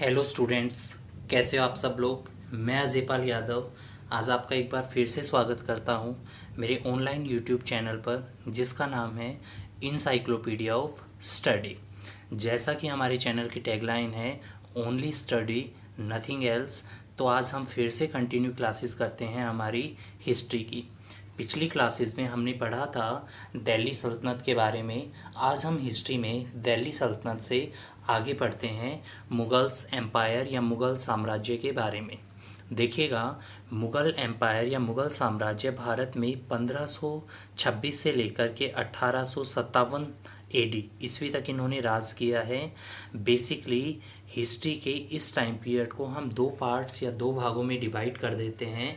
Hello students, कैसे हो आप सब लोग। मैं अजयपाल यादव आज आपका एक बार फिर से स्वागत करता हूं मेरे ऑनलाइन यूट्यूब चैनल पर, जिसका नाम है इनसाइक्लोपीडिया ऑफ स्टडी। जैसा कि हमारे चैनल की टैगलाइन है ओनली स्टडी नथिंग एल्स, तो आज हम फिर से कंटिन्यू क्लासेस करते हैं हमारी हिस्ट्री की। पिछली क्लासेस में हमने पढ़ा था दिल्ली सल्तनत के बारे में। आज हम हिस्ट्री में दिल्ली सल्तनत से आगे पढ़ते हैं मुगल्स एम्पायर या मुग़ल साम्राज्य के बारे में। देखिएगा, मुग़ल एम्पायर या मुग़ल साम्राज्य भारत में 1526 से लेकर के 1857 एडी ईस्वी तक इन्होंने राज किया है। बेसिकली हिस्ट्री के इस टाइम पीरियड को हम दो पार्ट्स या दो भागों में डिवाइड कर देते हैं।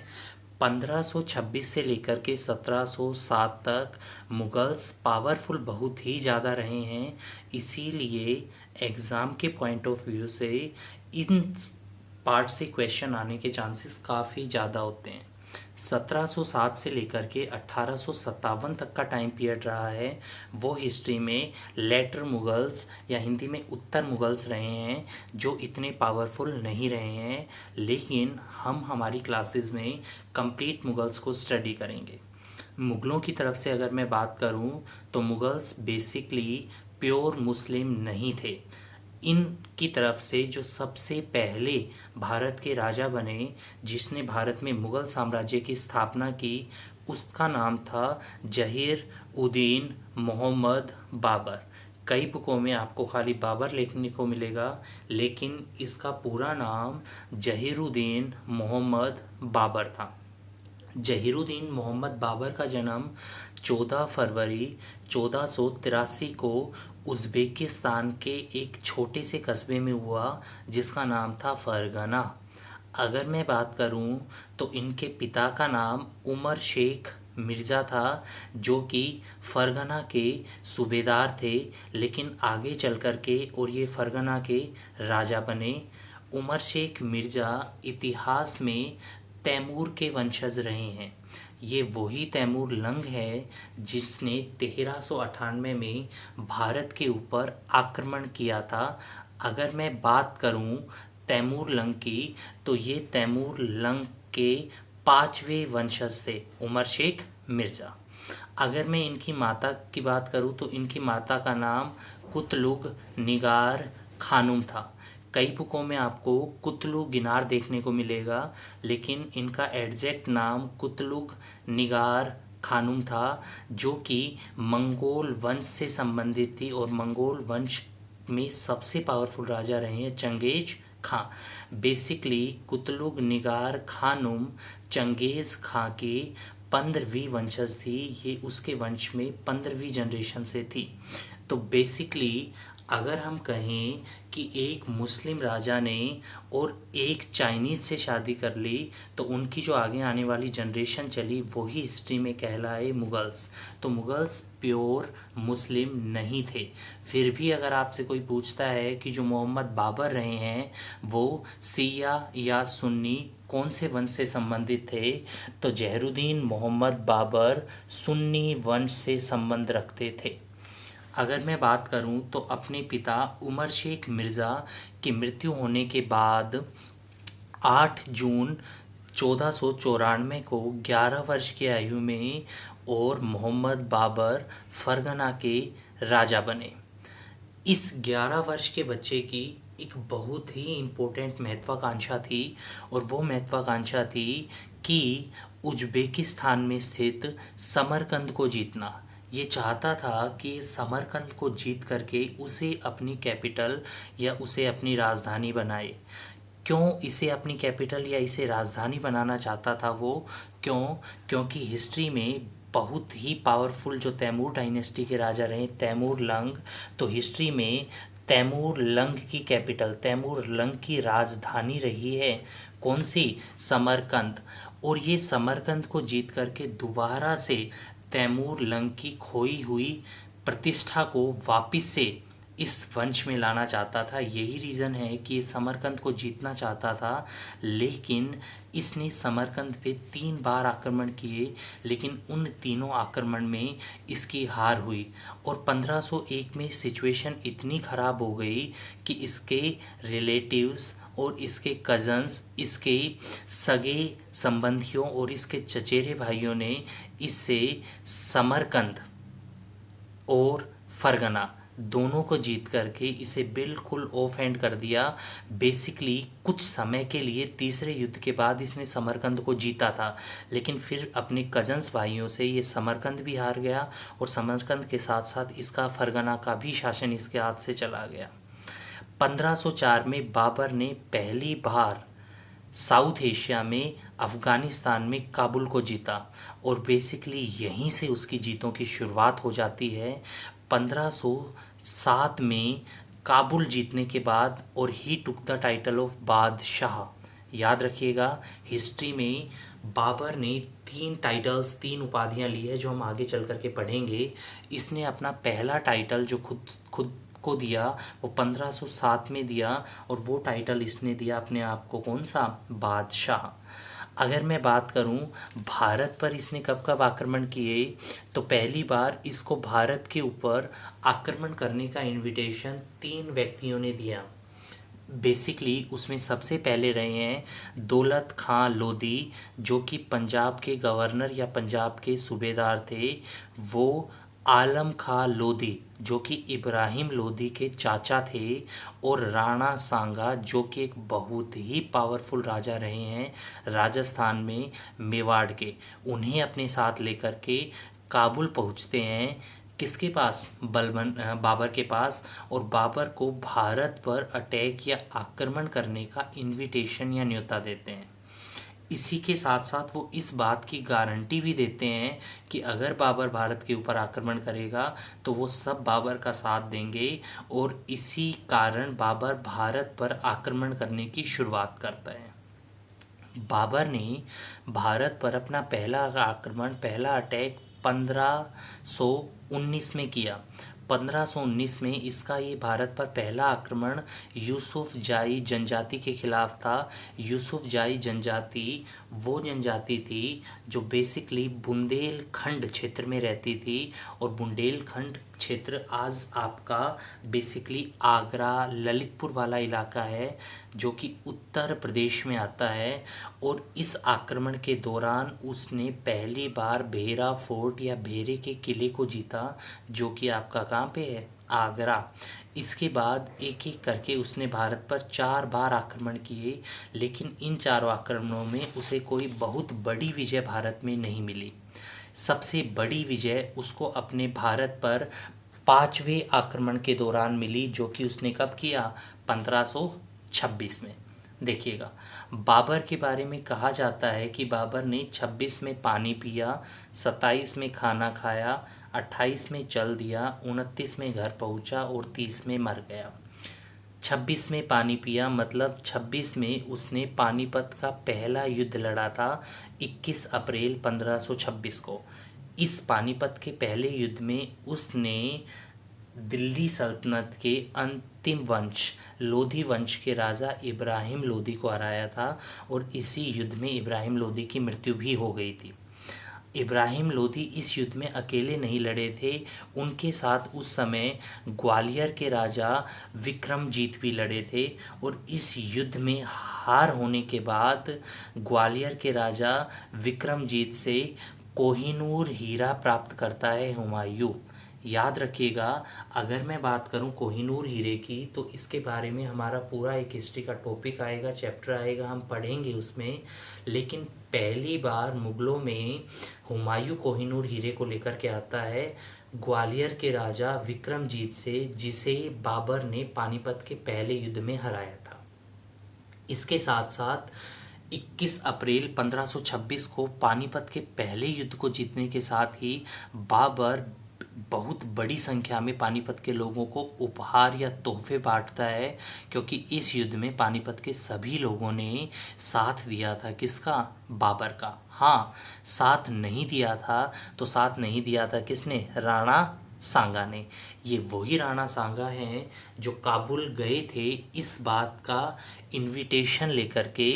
1526 से लेकर के 1707 तक मुगल्स पावरफुल बहुत ही ज़्यादा रहे हैं, इसीलिए एग्ज़ाम के पॉइंट ऑफ व्यू से इन पार्ट से क्वेश्चन आने के चांसेस काफ़ी ज़्यादा होते हैं। 1707 से लेकर के 1857 तक का टाइम पीरियड रहा है, वो हिस्ट्री में लेटर मुगल्स या हिंदी में उत्तर मुगल्स रहे हैं, जो इतने पावरफुल नहीं रहे हैं। लेकिन हम हमारी क्लासेस में कंप्लीट मुगल्स को स्टडी करेंगे। मुग़लों की तरफ से अगर मैं बात करूं तो मुगल्स बेसिकली प्योर मुस्लिम नहीं थे। इनकी तरफ से जो सबसे पहले भारत के राजा बने, जिसने भारत में मुग़ल साम्राज्य की स्थापना की, उसका नाम था जहीर उद्दीन मोहम्मद बाबर। कई बुकों में आपको खाली बाबर लिखने को मिलेगा, लेकिन इसका पूरा नाम जहीरुद्दीन मोहम्मद बाबर था। जहीरुद्दीन मोहम्मद बाबर का जन्म 14 फरवरी 1483 को उज़्बेकिस्तान के एक छोटे से कस्बे में हुआ, जिसका नाम था फरगना। अगर मैं बात करूं तो इनके पिता का नाम उमर शेख मिर्ज़ा था, जो कि फरगना के सूबेदार थे, लेकिन आगे चल कर के और ये फरगना के राजा बने। उमर शेख मिर्ज़ा इतिहास में तैमूर के वंशज रहे हैं। ये वही तैमूर लंग है जिसने 1398 में भारत के ऊपर आक्रमण किया था। अगर मैं बात करूं तैमूर लंग की, तो ये तैमूर लंग के पांचवें वंशज थे, उमर शेख मिर्ज़ा। अगर मैं इनकी माता की बात करूं तो इनकी माता का नाम कुतलुग निगार खानुम था। कई बुकों में आपको कुतलुग गिनार देखने को मिलेगा, लेकिन इनका एग्जैक्ट नाम कुतलुग निगार खानुम था, जो कि मंगोल वंश से संबंधित थी। और मंगोल वंश में सबसे पावरफुल राजा रहे हैं चंगेज खां। बेसिकली कुतलुग निगार खानुम चंगेज़ खां की 15वीं वंशज थी। ये उसके वंश में 15वीं जनरेशन से थी। तो बेसिकली अगर हम कहें कि एक मुस्लिम राजा ने और एक चाइनीज़ से शादी कर ली, तो उनकी जो आगे आने वाली जनरेशन चली, वही हिस्ट्री में कहलाए मुगल्स। तो मुगल्स प्योर मुस्लिम नहीं थे। फिर भी अगर आपसे कोई पूछता है कि जो मोहम्मद बाबर रहे हैं वो सिया या सुन्नी कौन से वंश से संबंधित थे, तो जहरुद्दीन मोहम्मद बाबर सुन्नी वंश से संबंध रखते थे। अगर मैं बात करूं तो अपने पिता उमर शेख मिर्ज़ा की मृत्यु होने के बाद 8 जून 1494 को 11 वर्ष की आयु में और मोहम्मद बाबर फरगना के राजा बने। इस 11 वर्ष के बच्चे की एक बहुत ही इम्पोर्टेंट महत्वाकांक्षा थी, और वो महत्वाकांक्षा थी कि उज़्बेकिस्तान में स्थित समरकंद को जीतना। ये चाहता था कि समरकंद को जीत करके उसे अपनी कैपिटल या उसे अपनी राजधानी बनाए। क्यों इसे अपनी कैपिटल या इसे राजधानी बनाना चाहता था वो? क्योंकि हिस्ट्री में बहुत ही पावरफुल जो तैमूर डायनेस्टी के राजा रहे तैमूर लंग, तो हिस्ट्री में तैमूर लंग की कैपिटल, तैमूर लंग की राजधानी रही है कौन सी? समरकंद। और ये समरकंद को जीत करके दोबारा से तैमूर लंग की खोई हुई प्रतिष्ठा को वापस से इस वंश में लाना चाहता था। यही रीज़न है कि ये समरकंद को जीतना चाहता था, लेकिन इसने समरकंद पे 3 बार आक्रमण किए, लेकिन उन तीनों आक्रमण में इसकी हार हुई। और 1501 में सिचुएशन इतनी ख़राब हो गई कि इसके रिलेटिव्स और इसके कज़न्स, इसके सगे संबंधियों और इसके चचेरे भाइयों ने इससे समरकंद और फरगना दोनों को जीत करके इसे बिल्कुल ऑफ हैंड कर दिया। बेसिकली कुछ समय के लिए तीसरे युद्ध के बाद इसने समरकंद को जीता था, लेकिन फिर अपने कजन्स भाइयों से ये समरकंद भी हार गया और समरकंद के साथ साथ इसका फरगना का भी शासन इसके हाथ से चला गया। 1504 में बाबर ने पहली बार साउथ एशिया में अफ़गानिस्तान में काबुल को जीता और बेसिकली यहीं से उसकी जीतों की शुरुआत हो जाती है। 1507 में काबुल जीतने के बाद और ही टुक द टाइटल ऑफ बादशाह। याद रखिएगा, हिस्ट्री में बाबर ने 3 टाइटल्स, 3 उपाधियां ली है जो हम आगे चल कर के पढ़ेंगे। इसने अपना पहला टाइटल जो खुद खुद को दिया वो 1507 में दिया, और वो टाइटल इसने दिया अपने आप को, कौन सा, बादशाह। अगर मैं बात करूं भारत पर इसने कब कब आक्रमण किए, तो पहली बार इसको भारत के ऊपर आक्रमण करने का इनविटेशन 3 व्यक्तियों ने दिया। बेसिकली उसमें सबसे पहले रहे हैं दौलत खां लोधी, जो कि पंजाब के गवर्नर या पंजाब के सूबेदार थे। वो आलम खां लोधी जो कि इब्राहिम लोधी के चाचा थे, और राणा सांगा जो कि एक बहुत ही पावरफुल राजा रहे हैं राजस्थान में मेवाड़ के। उन्हें अपने साथ लेकर के काबुल पहुंचते हैं, किसके पास, बाबर के पास, और बाबर को भारत पर अटैक या आक्रमण करने का इनविटेशन या न्योता देते हैं। इसी के साथ साथ वो इस बात की गारंटी भी देते हैं कि अगर बाबर भारत के ऊपर आक्रमण करेगा तो वो सब बाबर का साथ देंगे, और इसी कारण बाबर भारत पर आक्रमण करने की शुरुआत करता है। बाबर ने भारत पर अपना पहला आक्रमण, पहला अटैक 1519 में किया। 1519 में इसका ये भारत पर पहला आक्रमण यूसुफ जाई जनजाति के खिलाफ था। यूसुफ जाई जनजाति वो जनजाति थी जो बेसिकली बुंदेलखंड क्षेत्र में रहती थी, और बुंदेलखंड क्षेत्र आज आपका बेसिकली आगरा ललितपुर वाला इलाका है, जो कि उत्तर प्रदेश में आता है। और इस आक्रमण के दौरान उसने पहली बार भेरा फोर्ट या भेरे के किले को जीता, जो कि आपका कहाँ पे है, आगरा। इसके बाद एक एक करके उसने भारत पर 4 बार आक्रमण किए, लेकिन इन चारों आक्रमणों में उसे कोई बहुत बड़ी विजय भारत में नहीं मिली। सबसे बड़ी विजय उसको अपने भारत पर 5वें आक्रमण के दौरान मिली, जो कि उसने कब किया, 1526 में। देखिएगा, बाबर के बारे में कहा जाता है कि बाबर ने 26 में पानी पिया, 27 में खाना खाया, 28 में चल दिया, 29 में घर पहुंचा और 30 में मर गया। 26 में पानी पिया मतलब 26 में उसने पानीपत का पहला युद्ध लड़ा था, 21 अप्रैल 1526 को। इस पानीपत के पहले युद्ध में उसने दिल्ली सल्तनत के अंतिम वंश लोधी वंश के राजा इब्राहिम लोधी को हराया था, और इसी युद्ध में इब्राहिम लोधी की मृत्यु भी हो गई थी। इब्राहिम लोधी इस युद्ध में अकेले नहीं लड़े थे, उनके साथ उस समय ग्वालियर के राजा विक्रमजीत भी लड़े थे। और इस युद्ध में हार होने के बाद ग्वालियर के राजा विक्रमजीत से कोहिनूर हीरा प्राप्त करता है हुमायूं। याद रखिएगा, अगर मैं बात करूं कोहिनूर हीरे की, तो इसके बारे में हमारा पूरा एक हिस्ट्री का टॉपिक आएगा, चैप्टर आएगा, हम पढ़ेंगे उसमें। लेकिन पहली बार मुगलों में हुमायूं कोहिनूर हीरे को लेकर के आता है ग्वालियर के राजा विक्रमजीत से, जिसे बाबर ने पानीपत के पहले युद्ध में हराया था। इसके साथ साथ 21 अप्रैल 1526 को पानीपत के पहले युद्ध को जीतने के साथ ही बाबर बहुत बड़ी संख्या में पानीपत के लोगों को उपहार या तोहफे बांटता है, क्योंकि इस युद्ध में पानीपत के सभी लोगों ने साथ दिया था। किसका, बाबर का। हाँ, साथ नहीं दिया था, तो साथ नहीं दिया था किसने, राणा सांगा ने। ये वही राणा सांगा हैं जो काबुल गए थे इस बात का इनविटेशन लेकर के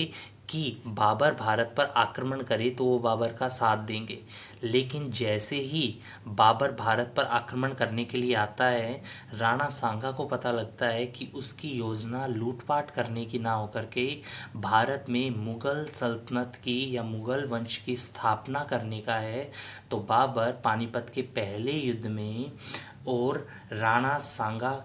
कि बाबर भारत पर आक्रमण करे तो वो बाबर का साथ देंगे। लेकिन जैसे ही बाबर भारत पर आक्रमण करने के लिए आता है, राणा सांगा को पता लगता है कि उसकी योजना लूटपाट करने की ना होकर के भारत में मुग़ल सल्तनत की या मुग़ल वंश की स्थापना करने का है। तो बाबर पानीपत के पहले युद्ध में और राणा सांगा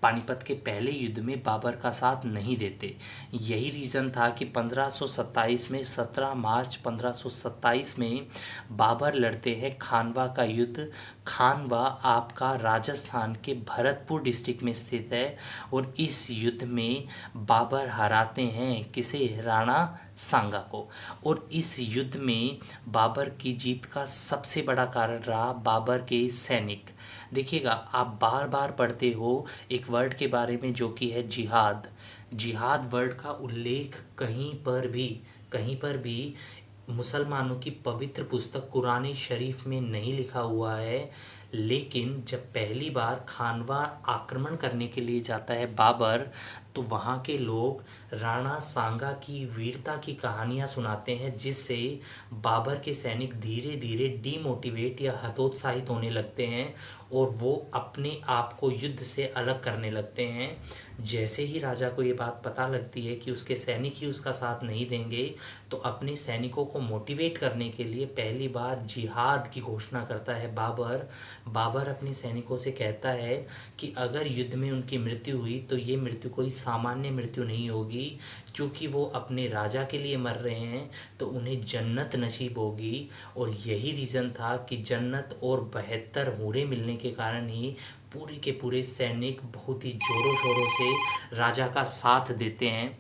पानीपत के पहले युद्ध में बाबर का साथ नहीं देते। यही रीज़न था कि 1527 में 17 मार्च 1527 में बाबर लड़ते हैं खानवा का युद्ध। खानवा आपका राजस्थान के भरतपुर डिस्ट्रिक्ट में स्थित है और इस युद्ध में बाबर हराते हैं किसे, राणा सांगा को। और इस युद्ध में बाबर की जीत का सबसे बड़ा कारण रहा बाबर के सैनिक। देखिएगा, आप बार बार पढ़ते हो एक वर्ड के बारे में जो कि है जिहाद। जिहाद वर्ड का उल्लेख कहीं पर भी मुसलमानों की पवित्र पुस्तक कुरान शरीफ में नहीं लिखा हुआ है। लेकिन जब पहली बार खानवा आक्रमण करने के लिए जाता है बाबर, तो वहाँ के लोग राणा सांगा की वीरता की कहानियाँ सुनाते हैं, जिससे बाबर के सैनिक धीरे धीरे डीमोटिवेट या हतोत्साहित होने लगते हैं और वो अपने आप को युद्ध से अलग करने लगते हैं। जैसे ही राजा को ये बात पता लगती है कि उसके सैनिक ही उसका साथ नहीं देंगे, तो अपने सैनिकों को मोटिवेट करने के लिए पहली बार जिहाद की घोषणा करता है बाबर। बाबर अपने सैनिकों से कहता है कि अगर युद्ध में उनकी मृत्यु हुई तो ये मृत्यु कोई सामान्य मृत्यु नहीं होगी, क्योंकि वो अपने राजा के लिए मर रहे हैं तो उन्हें जन्नत नसीब होगी। और यही रीज़न था कि जन्नत और 72 हूरें मिलने के कारण ही पूरे के पूरे सैनिक बहुत ही जोरों शोरों से राजा का साथ देते हैं।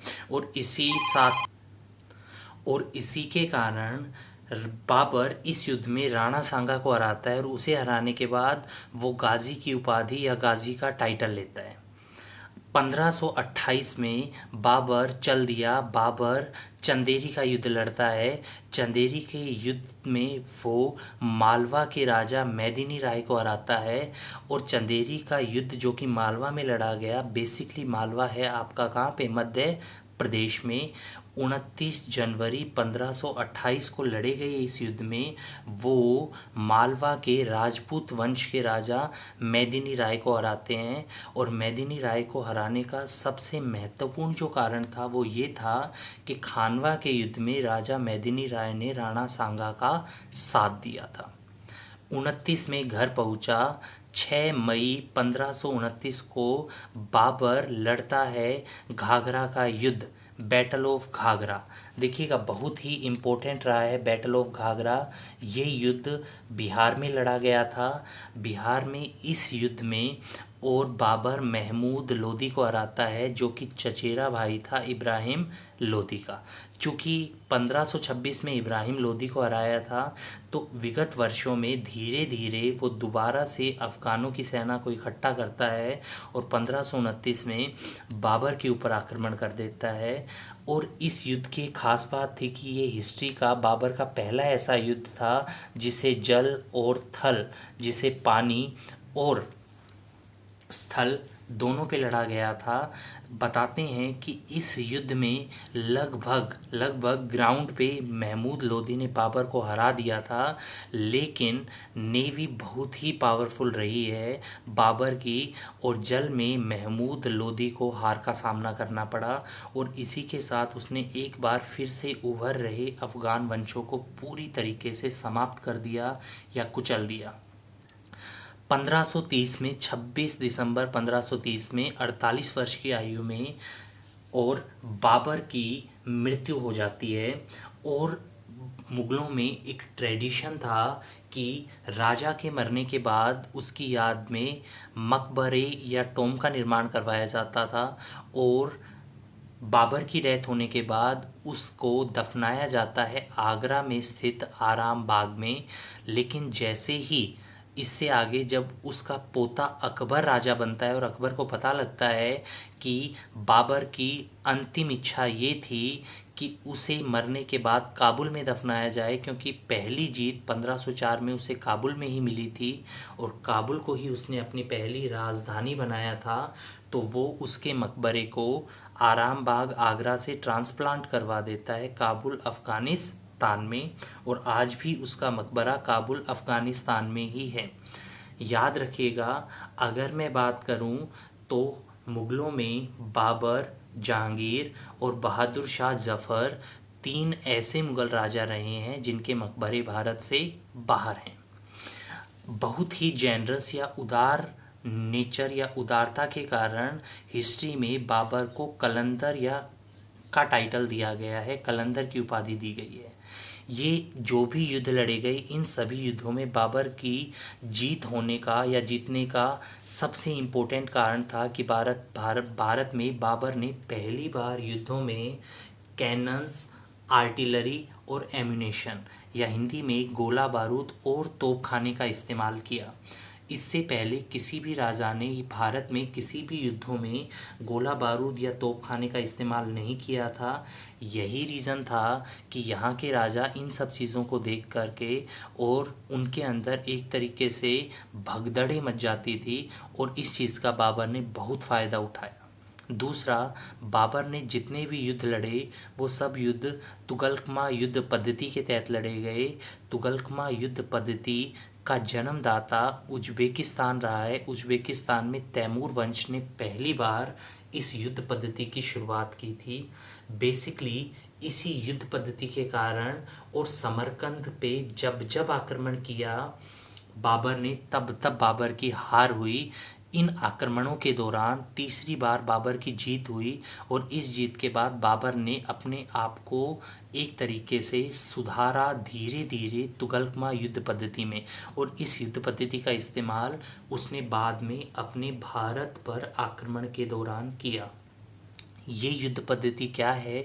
और इसी के कारण बाबर इस युद्ध में राणा सांगा को हराता है और उसे हराने के बाद वो गाजी की उपाधि या गाजी का टाइटल लेता है। 1528 में बाबर चल दिया। बाबर चंदेरी का युद्ध लड़ता है। चंदेरी के युद्ध में वो मालवा के राजा मेदिनी राय को हराता है। और चंदेरी का युद्ध जो कि मालवा में लड़ा गया, बेसिकली मालवा है आपका कहाँ पे, मध्य प्रदेश में, 29 जनवरी 1528 को लड़े गए इस युद्ध में वो मालवा के राजपूत वंश के राजा मेदिनी राय को हराते हैं। और मेदिनी राय को हराने का सबसे महत्वपूर्ण जो कारण था वो ये था कि खानवा के युद्ध में राजा मेदिनी राय ने राणा सांगा का साथ दिया था। 29 में घर पहुंचा। 6 मई 1529 को बाबर लड़ता है घाघरा का युद्ध, बैटल ऑफ घाघरा। देखिएगा, बहुत ही इम्पोर्टेंट रहा है बैटल ऑफ घाघरा। ये युद्ध बिहार में लड़ा गया था। बिहार में इस युद्ध में और बाबर महमूद लोदी को हराता है जो कि चचेरा भाई था इब्राहिम लोदी का। चूँकि 1526 में इब्राहिम लोदी को हराया था, तो विगत वर्षों में धीरे धीरे वो दोबारा से अफ़गानों की सेना को इकट्ठा करता है और 1529 में बाबर के ऊपर आक्रमण कर देता है। और इस युद्ध की खास बात थी कि ये हिस्ट्री का बाबर का पहला ऐसा युद्ध था जिसे जल और थल, जिसे पानी और स्थल दोनों पे लड़ा गया था। बताते हैं कि इस युद्ध में लगभग ग्राउंड पे महमूद लोदी ने बाबर को हरा दिया था, लेकिन नेवी बहुत ही पावरफुल रही है बाबर की और जल में महमूद लोदी को हार का सामना करना पड़ा। और इसी के साथ उसने एक बार फिर से उभर रहे अफ़गान वंशों को पूरी तरीके से समाप्त कर दिया या कुचल दिया। 1530 में 26 दिसंबर 1530 में 48 वर्ष की आयु में और बाबर की मृत्यु हो जाती है। और मुग़लों में एक ट्रेडिशन था कि राजा के मरने के बाद उसकी याद में मकबरे या टॉम का निर्माण करवाया जाता था और बाबर की डेथ होने के बाद उसको दफनाया जाता है आगरा में स्थित आराम बाग में। लेकिन जैसे ही इससे आगे जब उसका पोता अकबर राजा बनता है और अकबर को पता लगता है कि बाबर की अंतिम इच्छा ये थी कि उसे मरने के बाद काबुल में दफनाया जाए, क्योंकि पहली जीत 1504 में उसे काबुल में ही मिली थी और काबुल को ही उसने अपनी पहली राजधानी बनाया था, तो वो उसके मकबरे को आराम बाग आगरा से ट्रांसप्लांट करवा देता है काबुल अफ़गानिस्तान में, और आज भी उसका मकबरा काबुल अफ़गानिस्तान में ही है। याद रखिएगा, अगर मैं बात करूं तो मुग़लों में बाबर, जहांगीर और बहादुर शाह जफ़र 3 ऐसे मुग़ल राजा रहे हैं जिनके मकबरे भारत से बाहर हैं। बहुत ही जेनरस या उदार नेचर या उदारता के कारण हिस्ट्री में बाबर को कलंदर या का टाइटल दिया गया है, कलंदर की उपाधि दी गई है। ये जो भी युद्ध लड़े गए, इन सभी युद्धों में बाबर की जीत होने का या जीतने का सबसे इम्पोर्टेंट कारण था कि भारत में बाबर ने पहली बार युद्धों में कैनन्स, आर्टिलरी और एम्यूनेशन या हिंदी में गोला बारूद और तोपखाने का इस्तेमाल किया। इससे पहले किसी भी राजा ने भारत में किसी भी युद्धों में गोला बारूद या तोपखाने का इस्तेमाल नहीं किया था। यही रीज़न था कि यहाँ के राजा इन सब चीज़ों को देख करके और उनके अंदर एक तरीके से भगदड़े मच जाती थी, और इस चीज़ का बाबर ने बहुत फ़ायदा उठाया। दूसरा, बाबर ने जितने भी युद्ध लड़े वो सब युद्ध तुगलकमा युद्ध पद्धति के तहत लड़े गए। तुगलकमा युद्ध पद्धति का जन्मदाता उज्बेकिस्तान रहा है। उज्बेकिस्तान में तैमूर वंश ने पहली बार इस युद्ध पद्धति की शुरुआत की थी। बेसिकली इसी युद्ध पद्धति के कारण और समरकंद पे जब जब आक्रमण किया बाबर ने, तब तब बाबर की हार हुई। इन आक्रमणों के दौरान तीसरी बार बाबर की जीत हुई, और इस जीत के बाद बाबर ने अपने आप को एक तरीके से सुधारा धीरे धीरे तुगलकमा युद्ध पद्धति में, और इस युद्ध पद्धति का इस्तेमाल उसने बाद में अपने भारत पर आक्रमण के दौरान किया। ये युद्ध पद्धति क्या है?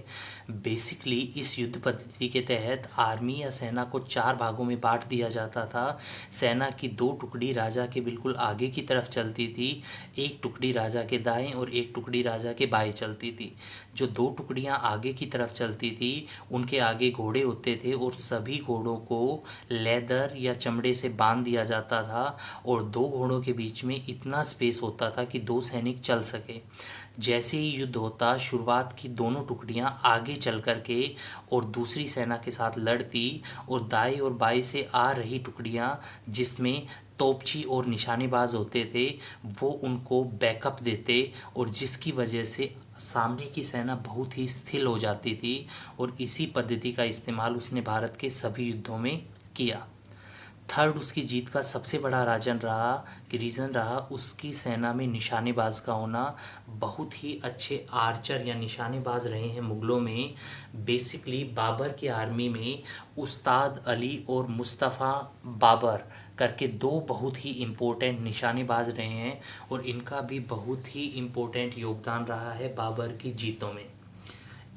बेसिकली इस युद्ध पद्धति के तहत आर्मी या सेना को 4 भागों में बांट दिया जाता था। सेना की 2 टुकड़ी राजा के बिल्कुल आगे की तरफ चलती थी, एक टुकड़ी राजा के दाएं और एक टुकड़ी राजा के बाएं चलती थी। जो 2 टुकड़ियां आगे की तरफ चलती थी उनके आगे घोड़े होते थे, और सभी घोड़ों को लेदर या चमड़े से बांध दिया जाता था, और 2 घोड़ों के बीच में इतना स्पेस होता था कि 2 सैनिक चल सके। जैसे ही युद्ध होता, शुरुआत की दोनों टुकड़ियां आगे चल करके और दूसरी सेना के साथ लड़ती, और दाएं और बाएं से आ रही टुकड़ियां जिसमें तोपची और निशानेबाज होते थे वो उनको बैकअप देते, और जिसकी वजह से सामने की सेना बहुत ही स्थिर हो जाती थी। और इसी पद्धति का इस्तेमाल उसने भारत के सभी युद्धों में किया। थर्ड, उसकी जीत का सबसे बड़ा रीज़न रहा उसकी सेना में निशानेबाज का होना। बहुत ही अच्छे आर्चर या निशानेबाज रहे हैं मुग़लों में। बेसिकली बाबर की आर्मी में उस्ताद अली और मुस्तफ़ा बाबर करके 2 बहुत ही इम्पोर्टेंट निशानेबाज रहे हैं, और इनका भी बहुत ही इम्पोर्टेंट योगदान रहा है बाबर की जीतों में।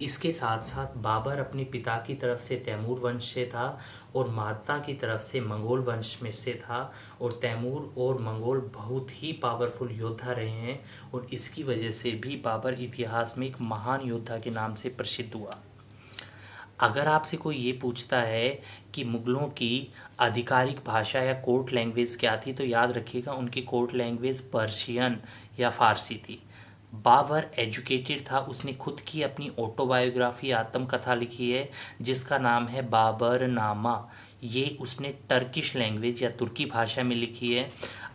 इसके साथ साथ बाबर अपने पिता की तरफ से तैमूर वंश से था और माता की तरफ से मंगोल वंश में से था, और तैमूर और मंगोल बहुत ही पावरफुल योद्धा रहे हैं, और इसकी वजह से भी बाबर इतिहास में एक महान योद्धा के नाम से प्रसिद्ध हुआ। अगर आपसे कोई ये पूछता है कि मुग़लों की आधिकारिक भाषा या कोर्ट लैंग्वेज क्या थी, तो याद रखिएगा उनकी कोर्ट लैंग्वेज पर्शियन या फ़ारसी थी। बाबर एजुकेटेड था, उसने खुद की अपनी ऑटोबायोग्राफी आत्मकथा लिखी है जिसका नाम है बाबरनामा। ये उसने टर्किश लैंग्वेज या तुर्की भाषा में लिखी है।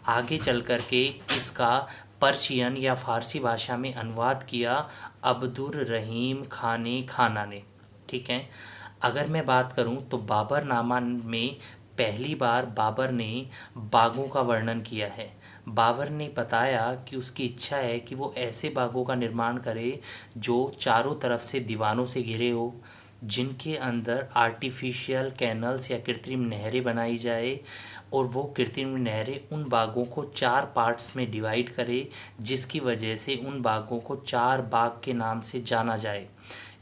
आगे चल कर के इसका पर्शियन या फ़ारसी भाषा में अनुवाद किया अब्दुर रहीम खाने खाना ने। ठीक है, अगर मैं बात करूं तो बाबरनामा में पहली बार बाबर ने बागों का वर्णन किया है। बाबर ने बताया कि उसकी इच्छा है कि वो ऐसे बागों का निर्माण करे जो चारों तरफ से दीवानों से घिरे हो, जिनके अंदर आर्टिफिशियल कैनल्स या कृत्रिम नहरें बनाई जाए, और वो कृत्रिम नहरें उन बागों को 4 पार्ट्स में डिवाइड करे, जिसकी वजह से उन बागों को 4 बाग के नाम से जाना जाए।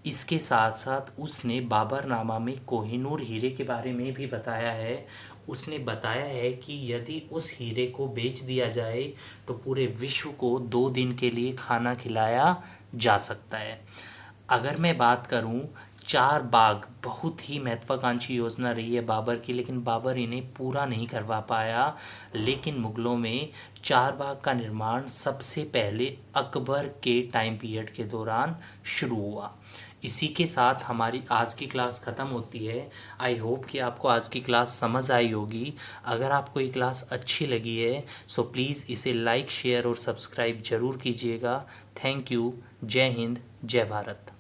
इसके साथ साथ उसने बाबरनामा में कोहिनूर हीरे के बारे में भी बताया है। उसने बताया है कि यदि उस हीरे को बेच दिया जाए तो पूरे विश्व को 2 दिन के लिए खाना खिलाया जा सकता है। अगर मैं बात करूं, चार बाग बहुत ही महत्वाकांक्षी योजना रही है बाबर की, लेकिन बाबर इन्हें पूरा नहीं करवा पाया। लेकिन मुगलों में चार बाग का निर्माण सबसे पहले अकबर के टाइम पीरियड के दौरान शुरू हुआ। इसी के साथ हमारी आज की क्लास ख़त्म होती है। आई होप कि आपको आज की क्लास समझ आई होगी। अगर आपको ये क्लास अच्छी लगी है सो प्लीज़ इसे लाइक शेयर और सब्सक्राइब ज़रूर कीजिएगा। Thank you. जय हिंद, जय भारत।